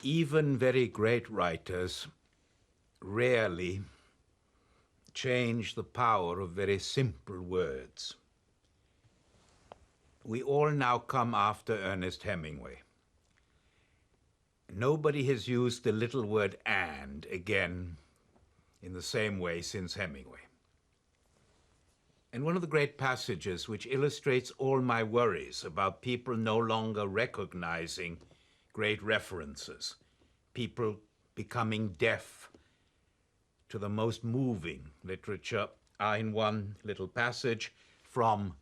Even very great writers rarely change the power of very simple words. We all now come after Ernest Hemingway. Nobody has used the little word "and" again in the same way since Hemingway. And one of the great passages which illustrates all my worries about people no longer recognizing great references, people becoming deaf to the most moving literature, are in one little passage from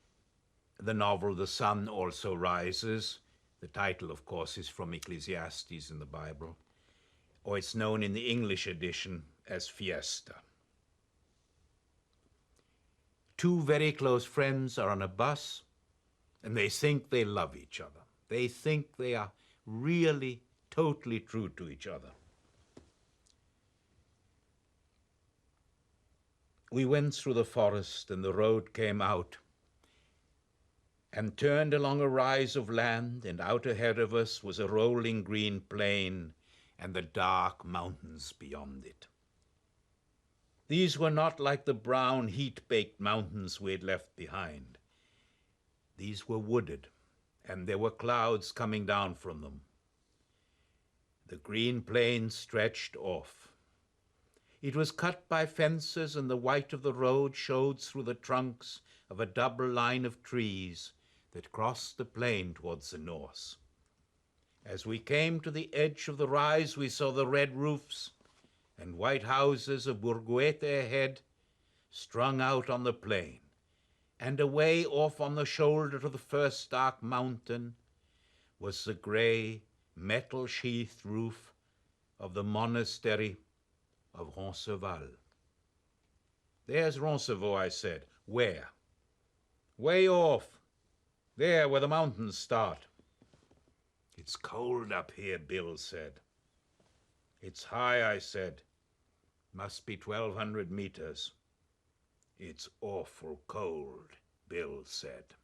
the novel The Sun Also Rises. The title, of course, is from Ecclesiastes in the Bible, or it's known in the English edition as Fiesta. Two very close friends are on a bus, and they think they love each other. They think they are really, totally true to each other. We went through the forest, and the road came out and turned along a rise of land, and out ahead of us was a rolling green plain and the dark mountains beyond it. These were not like the brown, heat-baked mountains we had left behind. These were wooded, and there were clouds coming down from them. The green plain stretched off. It was cut by fences, and the white of the road showed through the trunks of a double line of trees that crossed the plain towards the north. As we came to the edge of the rise, we saw the red roofs and white houses of Burguete ahead, strung out on the plain, and away off on the shoulder of the first dark mountain was the gray, metal-sheathed roof of the monastery of Roncesvalles. "There's Roncesvalles," I said. "Where?" "Way off. There, where the mountains start." "It's cold up here," Bill said. "It's high," I said. "Must be 1,200 meters." "It's awful cold," Bill said.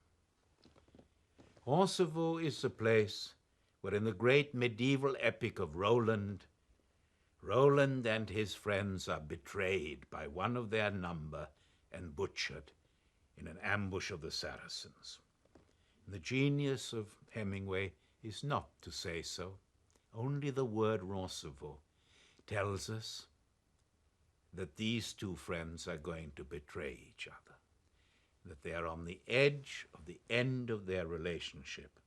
Roncesvalles is the place where in the great medieval epic of Roland and his friends are betrayed by one of their number and butchered in an ambush of the Saracens. The genius of Hemingway is not to say so. Only the word Roncesvalles tells us that these two friends are going to betray each other, that they are on the edge of the end of their relationship.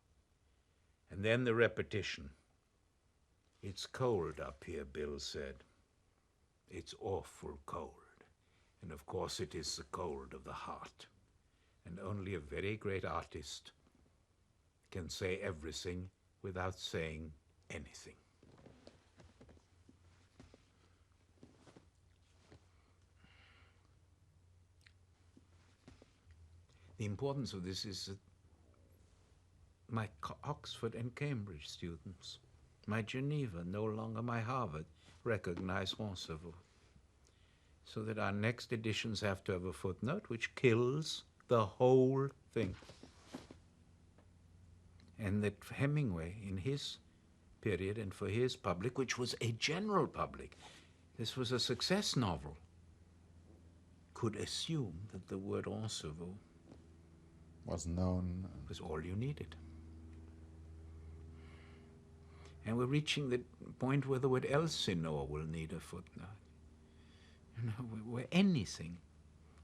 And then the repetition. "It's cold up here," Bill said. "It's awful cold." And of course it is the cold of the heart. And only a very great artist can say everything without saying anything. The importance of this is that my Oxford and Cambridge students, my Geneva, no longer my Harvard, recognize Roncesvalles. So that our next editions have to have a footnote which kills the whole thing. And that Hemingway, in his period and for his public, which was a general public, this was a success novel, could assume that the word Roncesvalles was known. Was all you needed. And we're reaching the point where the word Elsinore will need a footnote. You know, where anything,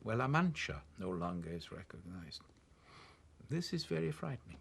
where La Mancha no longer is recognized. This is very frightening.